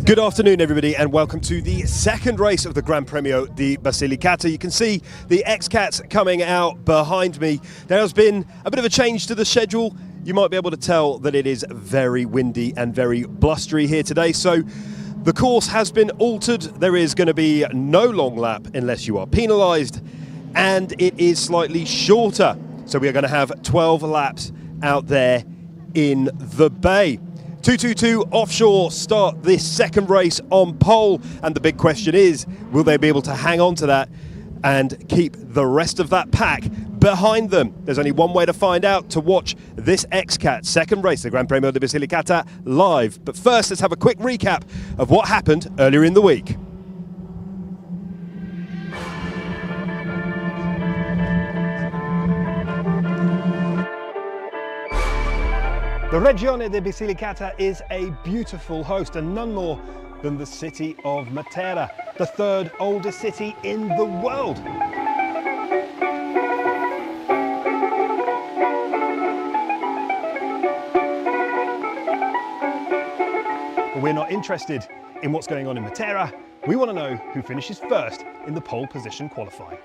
Good afternoon, everybody, and welcome to the second race of the Gran Premio di Basilicata. You can see the Xcats coming out behind me. There has been a bit of a change to the schedule. You might be able to tell that it is very windy and very blustery here today. So the course has been altered. There is going to be no long lap unless you are penalised, and it is slightly shorter. So we are going to have 12 laps out there in the bay. 222 offshore start this second race on pole, and the big question is, will they be able to hang on to that and keep the rest of that pack behind them? There's only one way to find out: to watch this Xcat second race, the Gran Premio di Basilicata, live. But first, let's have a quick recap of what happened earlier in the week. The Regione Basilicata is a beautiful host, and none more than the city of Matera, the third oldest city in the world. But we're not interested in what's going on in Matera. We want to know who finishes first in the pole position qualifying.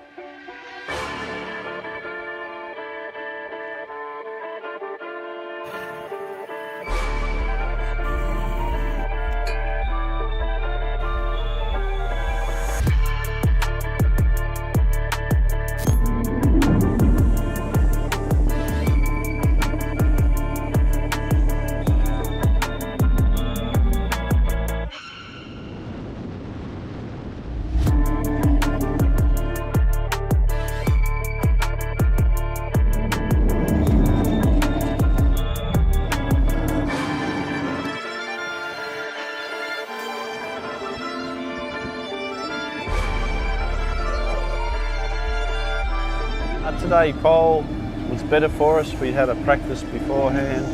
Today pole was better for us. We had a practice beforehand.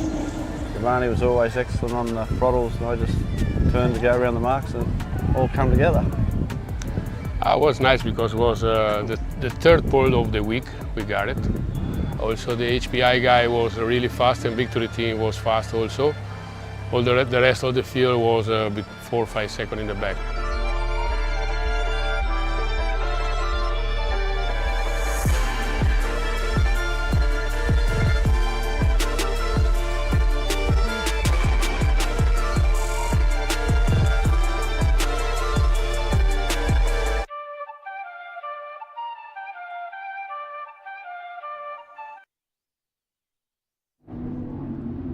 Giovanni was always excellent on the throttles, and I just turned to go around the marks and it all come together. It was nice because it was the third pole of the week. We got it. Also the HPI guy was really fast, and Victory team was fast also. All the rest of the field was a bit 4 or 5 seconds in the back.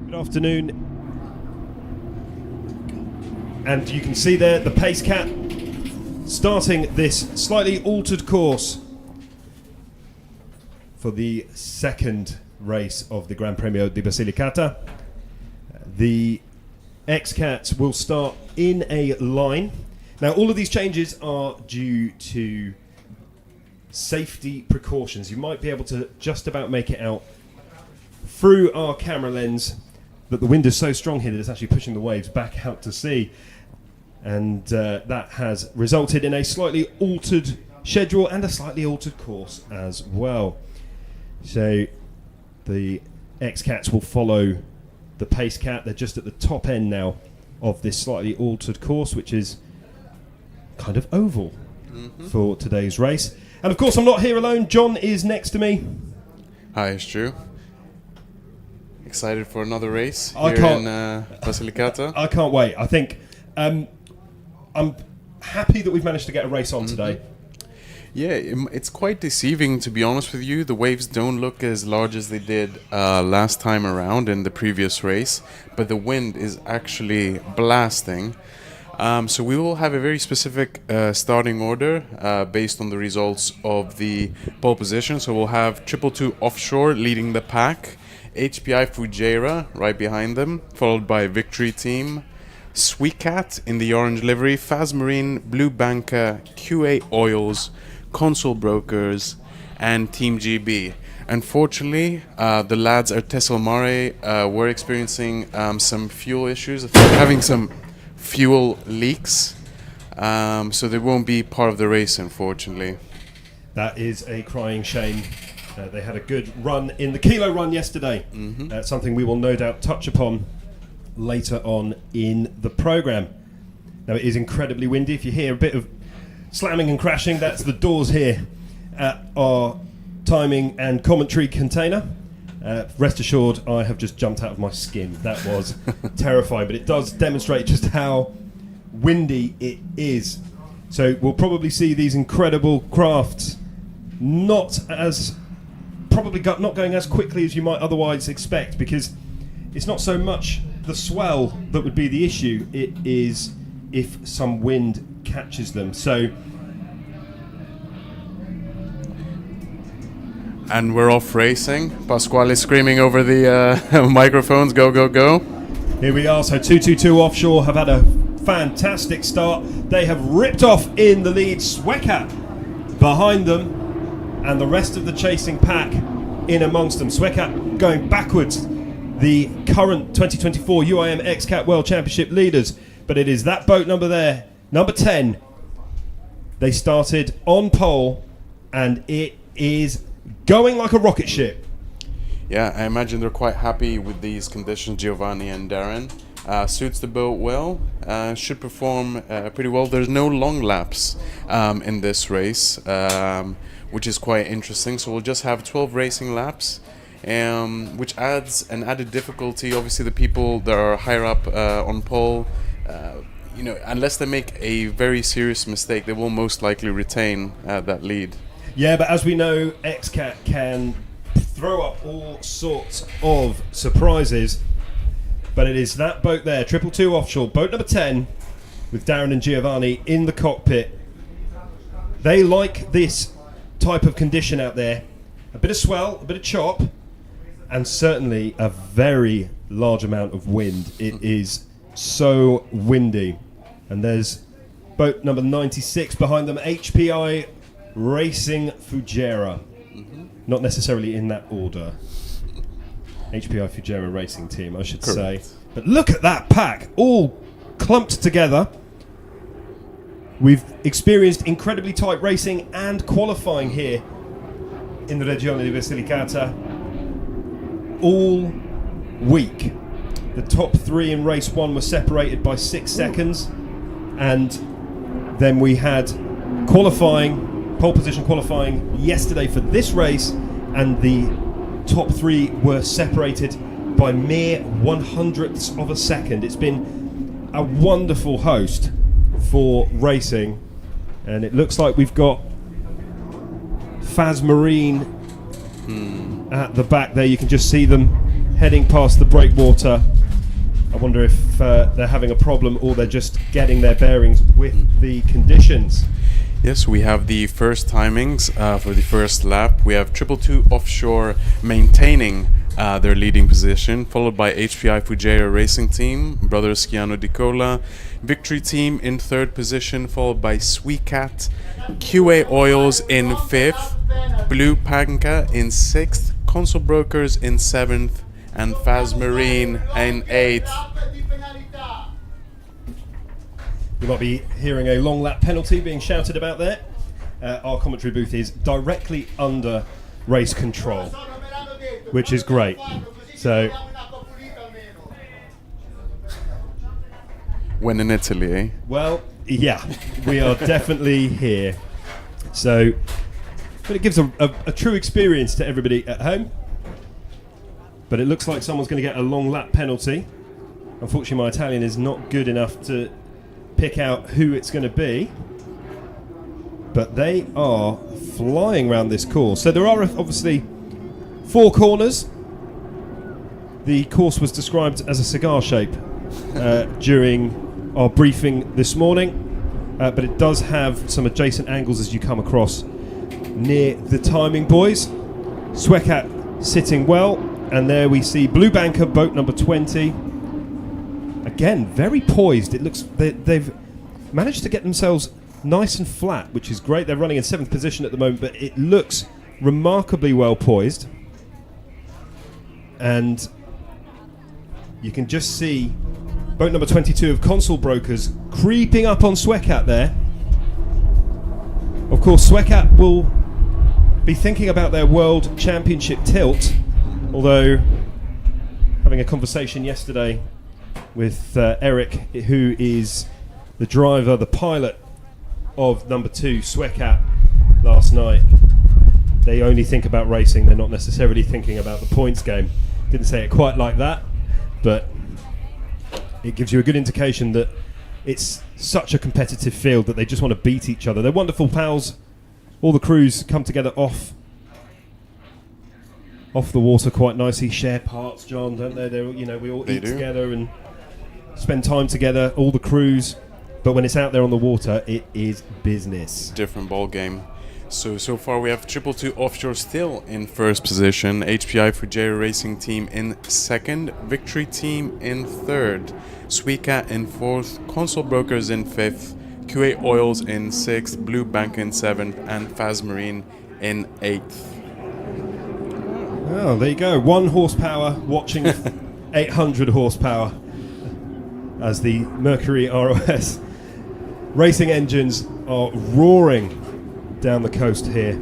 Good afternoon, and you can see there the pace cat starting this slightly altered course for the second race of the Gran Premio di Basilicata. The Xcats will start in a line. Now, all of these changes are due to safety precautions. You might be able to just about make it out through our camera lens that the wind is so strong here that it's actually pushing the waves back out to sea. and that has resulted in a slightly altered schedule and a slightly altered course as well. So the Xcats will follow the Pace Cat. They're just at the top end now of this slightly altered course, which is kind of oval for today's race. And of course, I'm not here alone. John is next to me. Hi, it's Drew. Excited for another race I here can't- in Basilicata. I can't wait. I think I'm happy that we've managed to get a race on today. Yeah, it's quite deceiving, to be honest with you. The waves don't look as large as they did last time around in the previous race, but the wind is actually blasting. So we will have a very specific starting order based on the results of the pole position. So we'll have 222 Offshore leading the pack, HPI Fujairah right behind them, followed by Victory Team, Xcat in the orange livery, Faz Marine, Blue Banca, QA Oils, Console Brokers, and Team GB. Unfortunately, the lads at Tesselmare were experiencing some fuel issues, having some fuel leaks, so they won't be part of the race, unfortunately. That is a crying shame. They had a good run in the Kilo Run yesterday. Something we will no doubt touch upon later on in the programme. Now, it is incredibly windy. If you hear a bit of slamming and crashing, that's the doors here at our timing and commentary container. Rest assured, I have just jumped out of my skin. That was terrifying, but it does demonstrate just how windy it is. So we'll probably see these incredible crafts not going as quickly as you might otherwise expect, because it's not so much the swell that would be the issue, it is if some wind catches them. So, and we're off racing. Pasquale screaming over the microphones, go, go, go. here we are. So 222 Offshore have had a fantastic start. They have ripped off in the lead. Xcat behind them, and the rest of the chasing pack in amongst them. Xcat going backwards, the current 2024 UIM Xcat World Championship leaders. But it is that boat number there, number 10. They started on pole, and it is going like a rocket ship. Yeah, I imagine they're quite happy with these conditions, Giovanni and Darren. Suits the boat well, should perform pretty well. There's no long laps in this race, which is quite interesting. So we'll just have 12 racing laps, which adds an added difficulty. Obviously, the people that are higher up on pole, unless they make a very serious mistake, they will most likely retain that lead. Yeah, but as we know, Xcat can throw up all sorts of surprises. But it is that boat there, 222 Offshore, boat number 10, with Darren and Giovanni in the cockpit. They like this type of condition out there. A bit of swell, a bit of chop, and certainly a very large amount of wind. It is so windy. And there's boat number 96 behind them, HPI Racing Fujairah. Not necessarily in that order. HPI Fujairah Racing Team, I should say. But look at that pack, all clumped together. We've experienced incredibly tight racing and qualifying here in the Regione Basilicata all week. The top three in race one were separated by 6 seconds, and then we had pole position qualifying yesterday for this race, and the top three were separated by mere 1/100ths of a second. It's been a wonderful host for racing, and it looks like we've got Faz Marine at the back there. You can just see them heading past the breakwater. I wonder if they're having a problem or they're just getting their bearings with the conditions. Yes, we have the first timings for the first lap. We have 222 Offshore maintaining their leading position, followed by HPI Fujairah Racing Team, brothers Schiano Di Cola. Victory Team in third position, followed by Xcat, QA Oils in fifth, Blue Panka in sixth, Console Brokers in seventh, and Faz Marine in eighth. You might be hearing a long lap penalty being shouted about there. Our commentary booth is directly under race control, which is great. So, When in Italy, eh? well, yeah, we are definitely here. So, but it gives a true experience to everybody at home. But it looks like someone's going to get a long lap penalty. Unfortunately, my Italian is not good enough to pick out who it's going to be. But they are flying around this course. So there are obviously 4 corners. The course was described as a cigar shape during our briefing this morning, but it does have some adjacent angles as you come across near the timing buoys. Xcat sitting well, and there we see Blue Banker, boat number 20. Again, very poised. It looks they've managed to get themselves nice and flat, which is great. They're running in 7th position at the moment, but it looks remarkably well poised. And you can just see boat number 22 of Consul Brokers creeping up on Xcat there. Of course, Xcat will be thinking about their World Championship tilt, although having a conversation yesterday with Eric, who is the driver, the pilot of number 2, Xcat, last night. They only think about racing, they're not necessarily thinking about the points game. Didn't say it quite like that, but it gives you a good indication that it's such a competitive field that they just want to beat each other. They're wonderful pals. All the crews come together off the water quite nicely, share parts, John, don't they? We all eat together and spend time together, all the crews. But when it's out there on the water, it is business. Different ball game. So far we have 222 Offshore still in 1st position, HPI Frugero Racing Team in 2nd, Victory Team in 3rd, Xcat in 4th, Consul Brokers in 5th, QA Oils in 6th, Blue Bank in 7th, and Faz Marine in 8th. Oh, there you go. 1 horsepower watching 800 horsepower as the Mercury ROS racing engines are roaring down the coast here,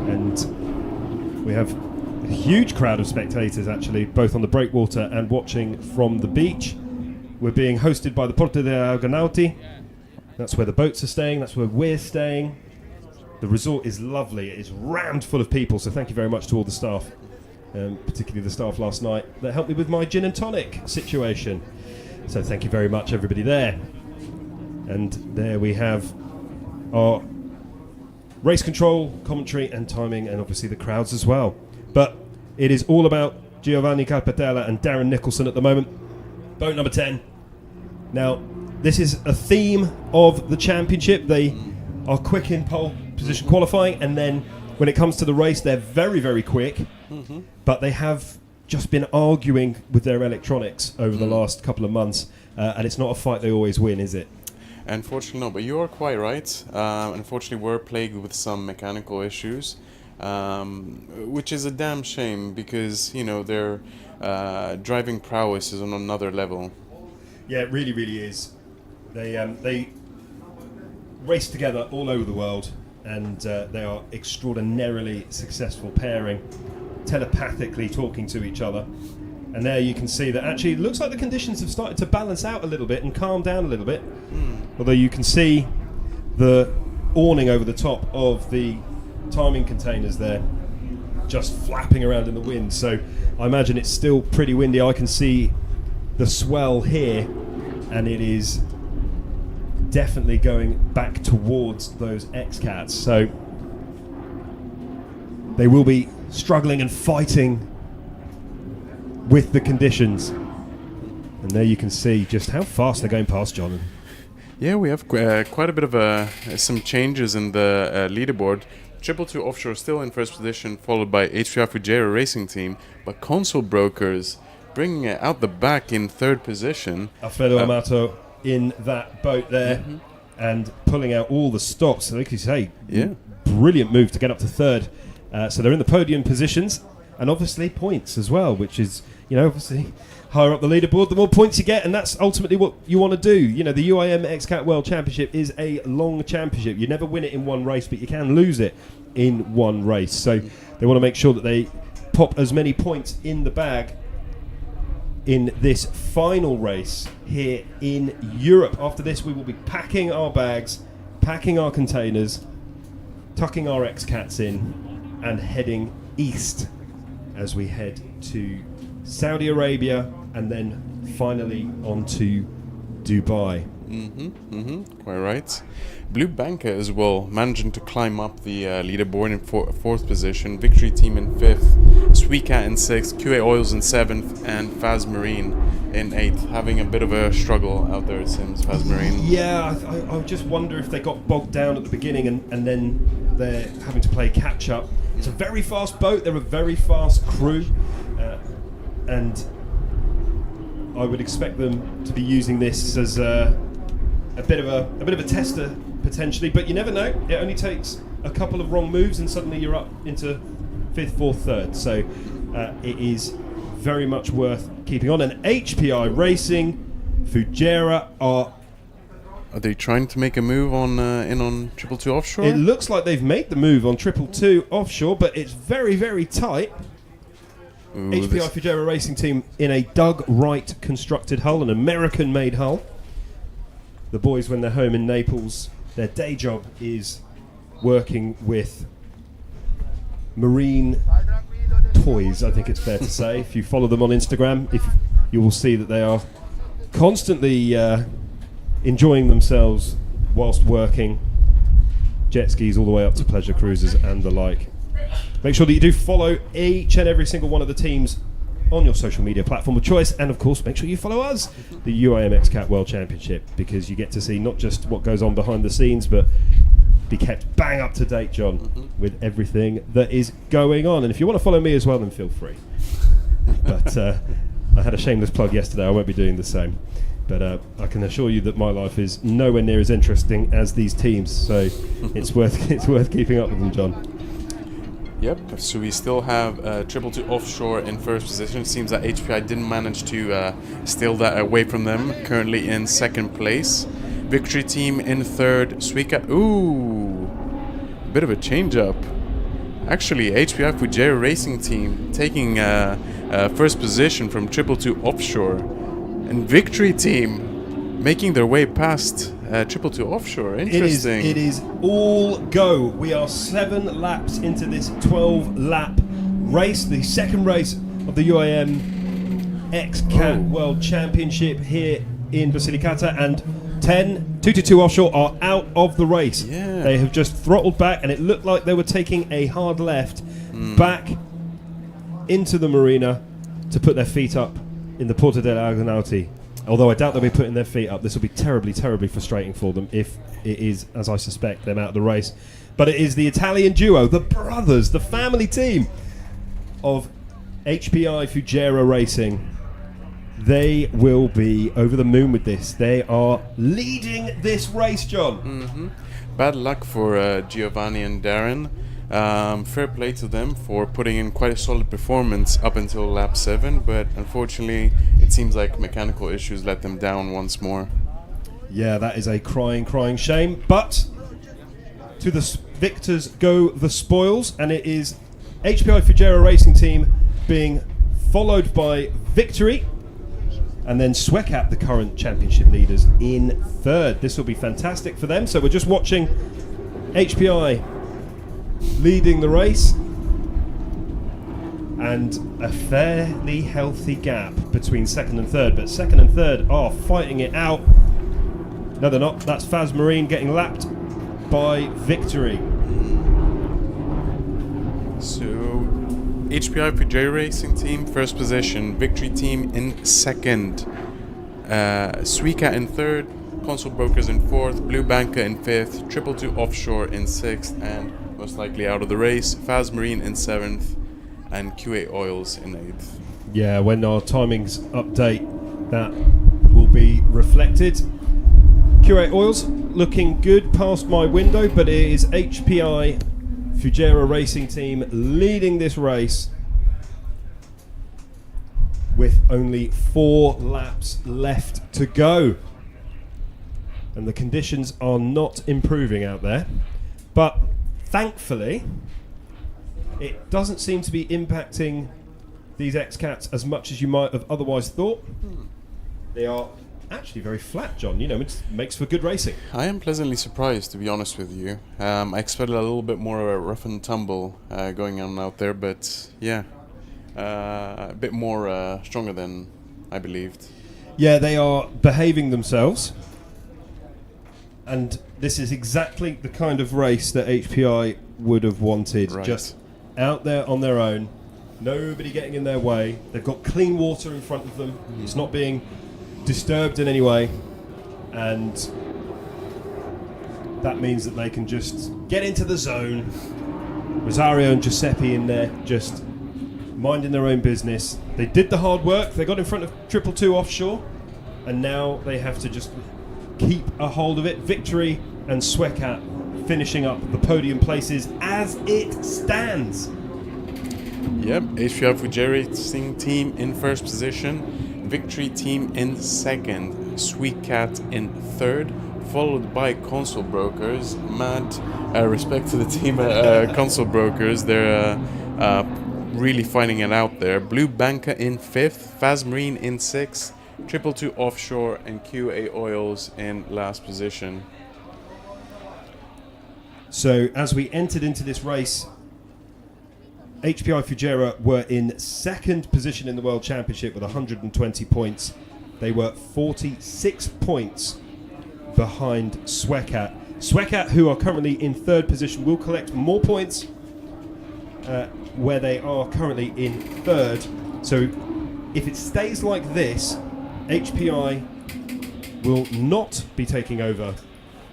and we have a huge crowd of spectators actually, both on the breakwater and watching from the beach. We're being hosted by the Porto de Argonauti. That's where the boats are staying, that's where we're staying. The resort is lovely, it is rammed full of people, so thank you very much to all the staff, particularly the staff last night that helped me with my gin and tonic situation. So thank you very much everybody there. And there we have our race control, commentary and timing, and obviously the crowds as well. But it is all about Giovanni Carpetella and Darren Nicholson at the moment. Boat number 10. Now, this is a theme of the championship. They are quick in pole position qualifying, and then when it comes to the race, they're very, very quick. But they have just been arguing with their electronics over the last couple of months, and it's not a fight they always win, is it? Unfortunately, no, but you are quite right. Unfortunately, we're plagued with some mechanical issues, which is a damn shame because, their driving prowess is on another level. Yeah, it really, really is. They race together all over the world, and they are extraordinarily successful pairing, telepathically talking to each other. And there you can see that actually it looks like the conditions have started to balance out a little bit and calm down a little bit. Although you can see the awning over the top of the timing containers there just flapping around in the wind. So I imagine it's still pretty windy. I can see the swell here, and it is definitely going back towards those Xcats. So they will be struggling and fighting with the conditions. And there you can see just how fast they're going past John. Yeah, we have quite a bit of some changes in the leaderboard. 222 Offshore still in 1st position, followed by HPI Frugero Racing Team, but Consul Brokers bringing it out the back in 3rd position. Alfredo Amato in that boat there and pulling out all the stops. So like you say, brilliant move to get up to 3rd. So they're in the podium positions, and obviously points as well, which is, obviously higher up the leaderboard, the more points you get, and that's ultimately what you want to do. You know, the UIM Xcat World Championship is a long championship. You never win it in one race, but you can lose it in one race. So they want to make sure that they pop as many points in the bag in this final race here in Europe. After this, we will be packing our bags, packing our containers, tucking our Xcats in, and heading east as we head to Saudi Arabia and then finally on to Dubai. Quite right. Blue Banker as well, managing to climb up the leaderboard in fourth position. Victory Team in fifth, Suica in sixth, QA Oils in seventh, and Faz Marine in eighth. Having a bit of a struggle out there, it seems, Faz Marine. Yeah, I just wonder if they got bogged down at the beginning and then they're having to play catch up. It's a very fast boat. They're a very fast crew, and I would expect them to be using this as a bit of a tester potentially. But you never know. It only takes a couple of wrong moves, and suddenly you're up into fifth, fourth, third. So it is very much worth keeping on. And HPI Racing, Fujairah are they trying to make a move on in on 222 offshore? It looks like they've made the move on 222 offshore, but it's very, very tight. Ooh, HPI Fujairah Racing Team in a Doug Wright constructed hull, an American-made hull. The boys, when they're home in Naples, their day job is working with marine toys, I think it's fair to say. If you follow them on Instagram, you will see that they are constantly enjoying themselves whilst working. Jet skis all the way up to pleasure cruises and the like. Make sure that you do follow each and every single one of the teams on your social media platform of choice, and of course make sure you follow us, the UIM Xcat World Championship, because you get to see not just what goes on behind the scenes, but be kept bang up to date, John, with everything that is going on. And if you want to follow me as well, then feel free. But I had a shameless plug yesterday. I won't be doing the same. But I can assure you that my life is nowhere near as interesting as these teams, so it's worth keeping up with them, John. Yep, so we still have 222 offshore in first position. It seems that HPI didn't manage to steal that away from them. Currently in second place. Victory Team in third. Suica. Ooh, bit of a change up. Actually, HPI Fujairah Racing Team taking first position from 222 offshore. And Victory Team making their way past 222 offshore. Interesting. It is all go. We are 7 laps into this 12-lap race, the second race of the UIM Xcat World Championship here in Basilicata, and 222 offshore are out of the race. Yeah. They have just throttled back, and it looked like they were taking a hard left back into the marina to put their feet up in the Porto degli Argonauti. Although I doubt they'll be putting their feet up. This will be terribly, terribly frustrating for them if it is, as I suspect, them out of the race. But it is the Italian duo, the brothers, the family team of HPI Fujairah Racing. They will be over the moon with this. They are leading this race, John. Bad luck for Giovanni and Darren. Fair play to them for putting in quite a solid performance up until lap 7, but unfortunately it seems like mechanical issues let them down once more. Yeah, that is a crying shame. But to the victors go the spoils, and it is HPI Fujairah Racing Team being followed by Victory, and then Swecap, the current championship leaders, in third. This will be fantastic for them. So we're just watching HPI leading the race, and a fairly healthy gap between second and third, but second and third are fighting it out. No, they're not. That's Faz Marine getting lapped by Victory. So HPI Fujairah Racing Team first position, Victory Team in second, Suica in third, Console Brokers in fourth, Blue Banker in fifth, 222 Offshore in sixth, and most likely out of the race, Faz Marine in 7th, and QA Oils in 8th. Yeah, when our timings update, that will be reflected. QA Oils looking good past my window, but it is HPI Fujairah Racing Team leading this race. with only 4 laps left to go. And the conditions are not improving out there. But thankfully, it doesn't seem to be impacting these Xcats as much as you might have otherwise thought. They are actually very flat, John. You know, it makes for good racing. I am pleasantly surprised, to be honest with you. I expected a little bit more of a rough and tumble going on out there, but yeah, a bit more stronger than I believed. Yeah, they are behaving themselves. And this is exactly the kind of race that HPI would have wanted. Right. Just out there on their own, nobody getting in their way. They've got clean water in front of them. It's not being disturbed in any way. And that means that they can just get into the zone. Rosario and Giuseppe in there, just minding their own business. They did the hard work. They got in front of 222 offshore. And now they have to just keep a hold of it. Victory and Xcat finishing up the podium places as it stands. Yep, HPI Fuji Racing Team in first position, Victory Team in second, Xcat in third, followed by Console Brokers. Mad respect to the team Console Brokers. They're really fighting it out there. Blue Banca in fifth, Faz Marine in sixth, 222 Offshore and QA Oils in last position. So as we entered into this race, HPI Fujera were in second position in the World Championship with 120 points. They were 46 points behind Xcat. Xcat, who are currently in third position, will collect more points where they are currently in third. So if it stays like this, HPI will not be taking over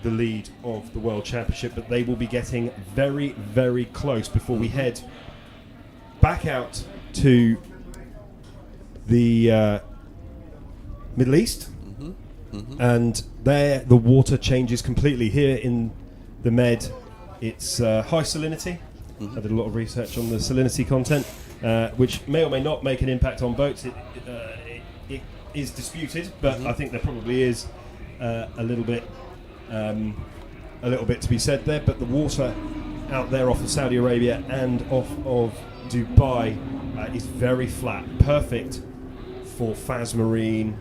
the lead of the World Championship, but they will be getting very, very close before we head back out to the Middle East. And there the water changes completely. Here in the Med, it's high salinity. I did a lot of research on the salinity content, which may or may not make an impact on boats. It is disputed, but I think there probably is a little bit to be said there. But the water out there off of Saudi Arabia and off of Dubai is very flat, perfect for Faz Marine,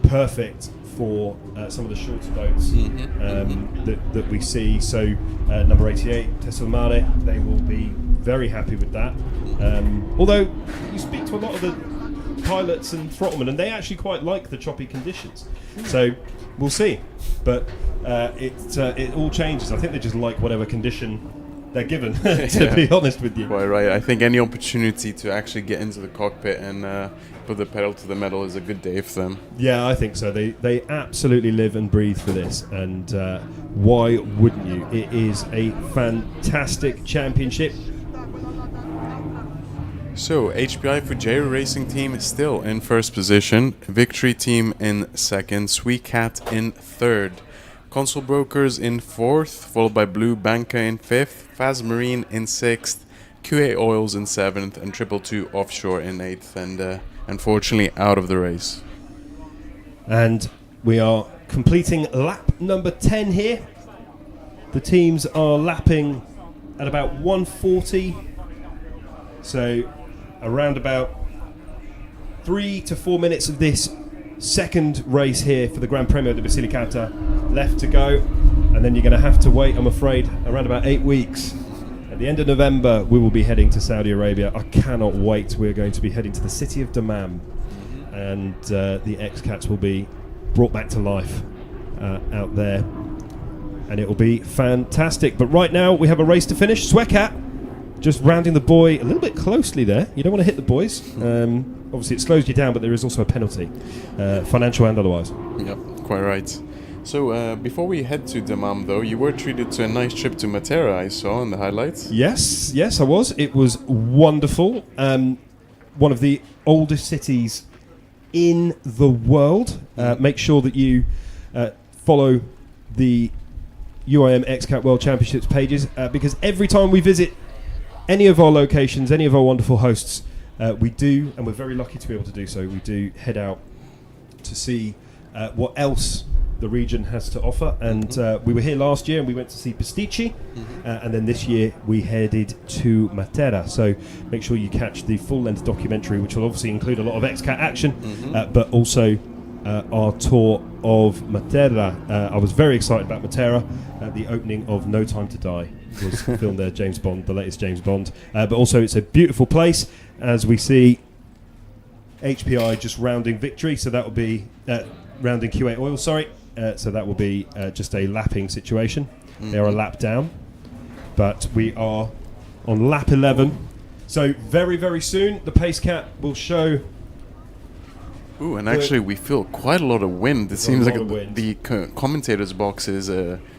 perfect for some of the shorter boats that we see. So number 88, Tesla Mare, they will be very happy with that. Although you speak to a lot of the pilots and throttlemen, and they actually quite like the choppy conditions. So we'll see. But it all changes. I think they just like whatever condition they're given, to be honest with you. Quite right. I think any opportunity to actually get into the cockpit and put the pedal to the metal is a good day for them. Yeah, I think so. They absolutely live and breathe for this, and why wouldn't you? It is a fantastic championship. So, HPI Fuji Racing Team is still in first position, Victory Team in second, Xcat in third, Console Brokers in fourth, followed by Blue Banca in fifth, Faz Marine in sixth, QA Oils in seventh, and 222 Offshore in eighth, and unfortunately out of the race. And we are completing lap number 10 here. The teams are lapping at about 140, so around about 3 to 4 minutes of this second race here for the Gran Premio de Basilicata left to go, and then you're going to have to wait, I'm afraid, around about 8 weeks. At the end of November we will be heading to Saudi Arabia. I cannot wait. We're going to be heading to the city of Dammam, and the Xcats will be brought back to life out there, and it will be fantastic. But right now we have a race to finish. Xcat just rounding the buoy a little bit closely there. You don't want to hit the buoys. Obviously it slows you down, but there is also a penalty, financial and otherwise. Yep, quite right. So before we head to Dammam, though, you were treated to a nice trip to Matera, I saw in the highlights. Yes, I was. It was wonderful. One of the oldest cities in the world. Make sure that you follow the UIM Xcat World Championships pages, because every time we visit any of our locations, any of our wonderful hosts, we do, and we're very lucky to be able to do so, we do head out to see what else the region has to offer. And we were here last year and we went to see Pasticci, and then this year we headed to Matera. So make sure you catch the full-length documentary, which will obviously include a lot of Xcat action, but also our tour of Matera. I was very excited about Matera. The opening of No Time to Die was filmed there, James Bond, the latest James Bond. But also it's a beautiful place, as we see HPI just rounding victory, so that will be rounding Q8 oil, sorry. So that will be just a lapping situation. They are a lap down, but we are on lap 11. So very, very soon the pace cap will show. Ooh, and actually we feel quite a lot of wind. It seems like the commentator's box is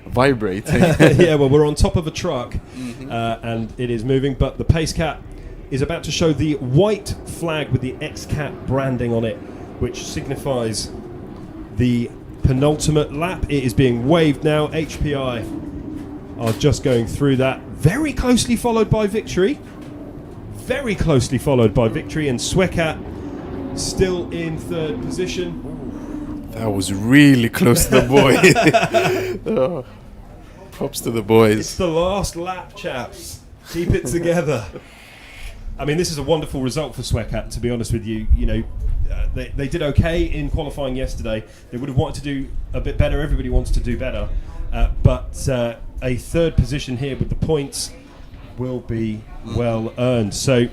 vibrating. Yeah, well, we're on top of a truck and it is moving, but the pace cap is about to show the white flag with the Xcat branding on it, which signifies the penultimate lap. It is being waved now. HPI are just going through that. Very closely followed by Victory. Very closely followed by Victory, and Xcat still in third position. That was really close to the boys. Oh, props to the boys. It's the last lap, chaps. Keep it together. I mean, this is a wonderful result for Xcat, to be honest with you. You know, they did okay in qualifying yesterday. They would have wanted to do a bit better. Everybody wants to do better. But a third position here with the points will be well earned. So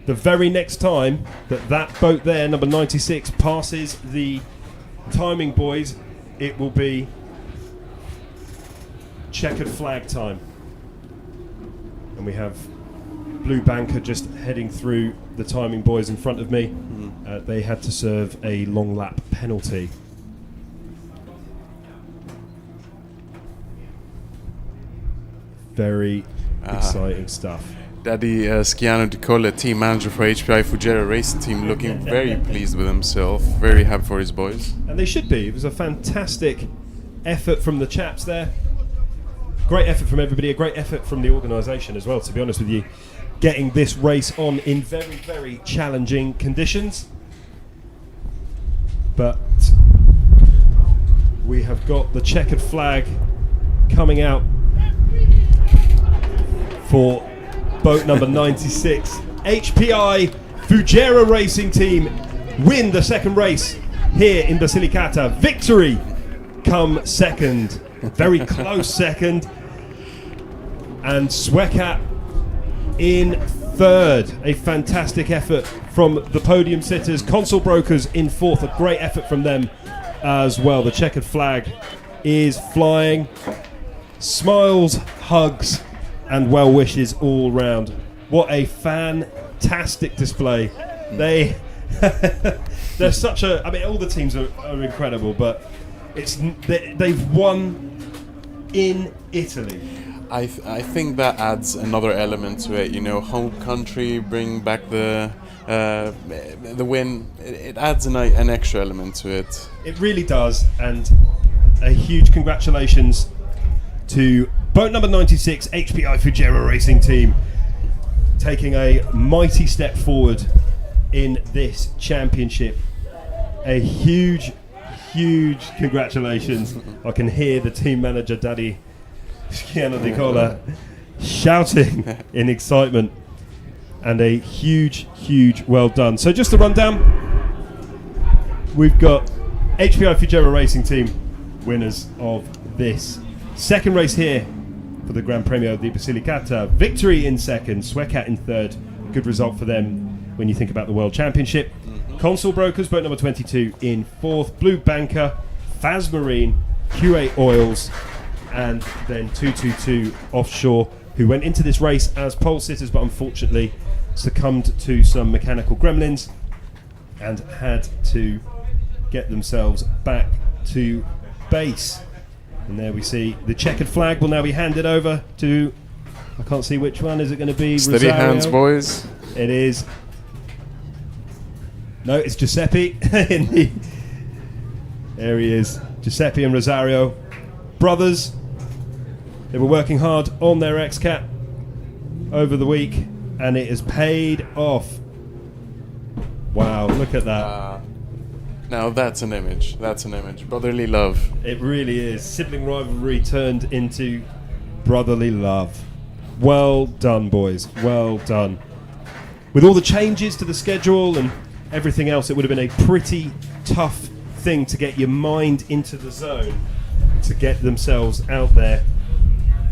the very next time that boat there, number 96, passes the timing boys, it will be checkered flag time. And we have Blue Banker just heading through the timing boys in front of me. They had to serve a long lap penalty. Very exciting stuff. Daddy Schiano Di Colle, team manager for HPI Fugera Racing Team, looking very pleased with himself, very happy for his boys. And they should be. It was a fantastic effort from the chaps there. Great effort from everybody, a great effort from the organisation as well, to be honest with you. Getting this race on in very, very challenging conditions. But we have got the checkered flag coming out for boat number 96. HPI Fugera Racing Team win the second race here in Basilicata. Victory come second. Very close second. And Xcat in third. A fantastic effort from the podium sitters. Console Brokers in fourth. A great effort from them as well. The checkered flag is flying. Smiles, hugs, and well wishes all round. What a fantastic display. They're such a, I mean, all the teams are incredible, but they've won in Italy. I think that adds another element to it. You know, home country, bring back the win. It adds an extra element to it. It really does, and a huge congratulations to boat number 96, HPI Fugera Racing Team, taking a mighty step forward in this championship. A huge congratulations. I can hear the team manager, Daddy Schiano Di Colle, shouting in excitement, and a huge well done. So just to run down, we've got HPI Fugera Racing Team winners of this second race here for the Gran Premio di Basilicata. Victory in second, Xcat in third. Good result for them when you think about the World Championship. Console Brokers, boat number 22 in fourth. Blue Banker, Faz Marine, Q8 Oils, and then 222 Offshore, who went into this race as pole sitters but unfortunately succumbed to some mechanical gremlins and had to get themselves back to base. And there we see the checkered flag will now be handed over to, I can't see which one. Is it going to be Steady Rosario? Hands, boys. It is. No, it's Giuseppe. There he is. Giuseppe and Rosario, brothers. They were working hard on their Xcat over the week, and it has paid off. Look at that. Now that's an image. That's an image. Brotherly love. It really is. Sibling rivalry turned into brotherly love. Well done, boys. Well done. With all the changes to the schedule and everything else, it would have been a pretty tough thing to get your mind into the zone to get themselves out there.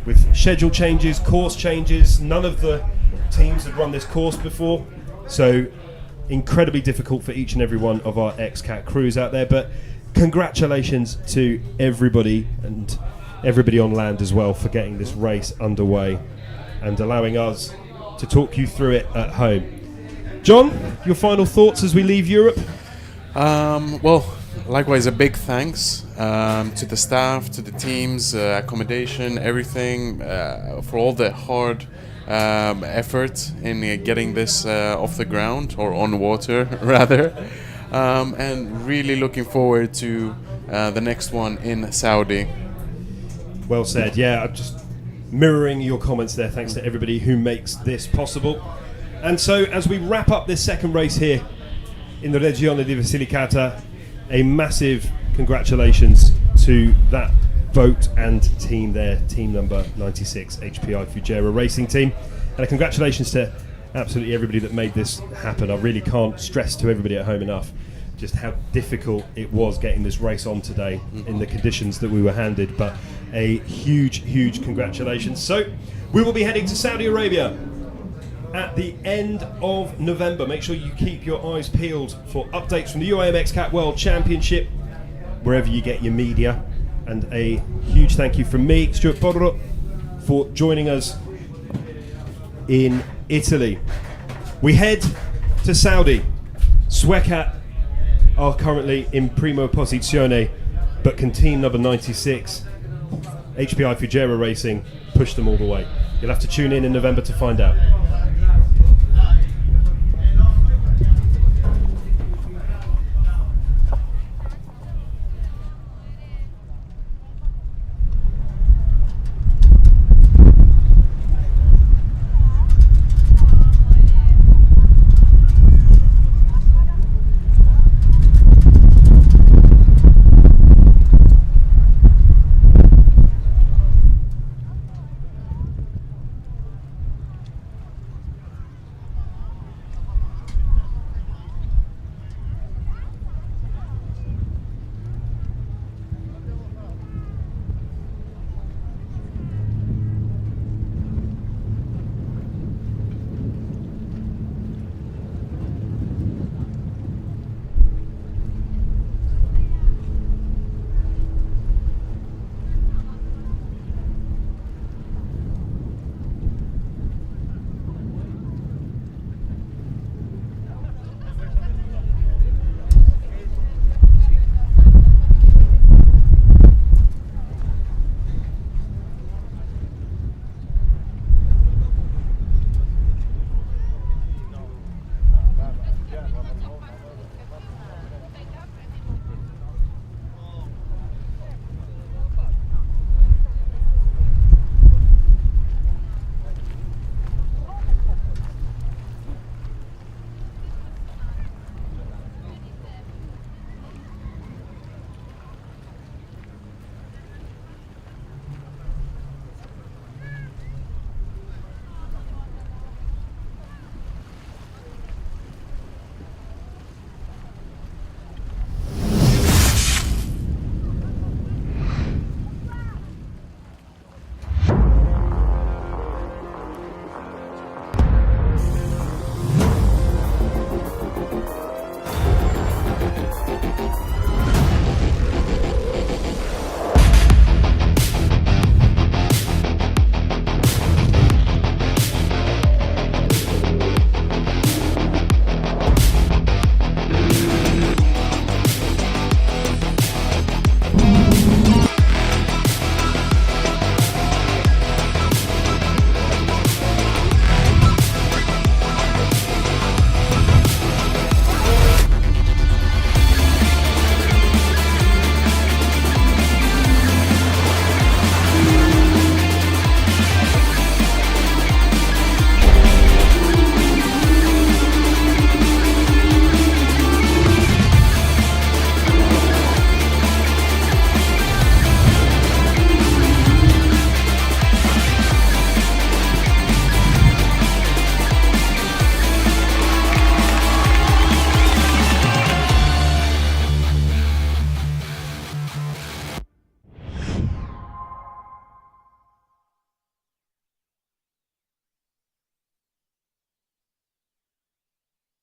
With schedule changes, course changes, none of the teams had run this course before, so incredibly difficult for each and every one of our Xcat crews out there. But congratulations to everybody and everybody on land as well for getting this race underway and allowing us to talk you through it at home. John, your final thoughts as we leave Europe? Well, likewise, a big thanks to the staff, to the teams, accommodation, everything, for all the hard effort in getting this off the ground, or on water rather, and really looking forward to the next one in Saudi. Well said. Yeah, I'm just mirroring your comments there. Thanks to everybody who makes this possible. And so as we wrap up this second race here in the Regione Basilicata, a massive congratulations to that boat and team there, team number 96, HPI Fugera Racing Team. And a congratulations to absolutely everybody that made this happen. I really can't stress to everybody at home enough just how difficult it was getting this race on today in the conditions that we were handed. But a huge, huge congratulations. So we will be heading to Saudi Arabia at the end of November. Make sure you keep your eyes peeled for updates from the UIM Xcat World Championship, wherever you get your media. And a huge thank you from me, Stuart Borro, for joining us in Italy. We head to Saudi. Xcat are currently in primo posizione, but can team number 96, HPI Fugera Racing, push them all the way? You'll have to tune in November to find out.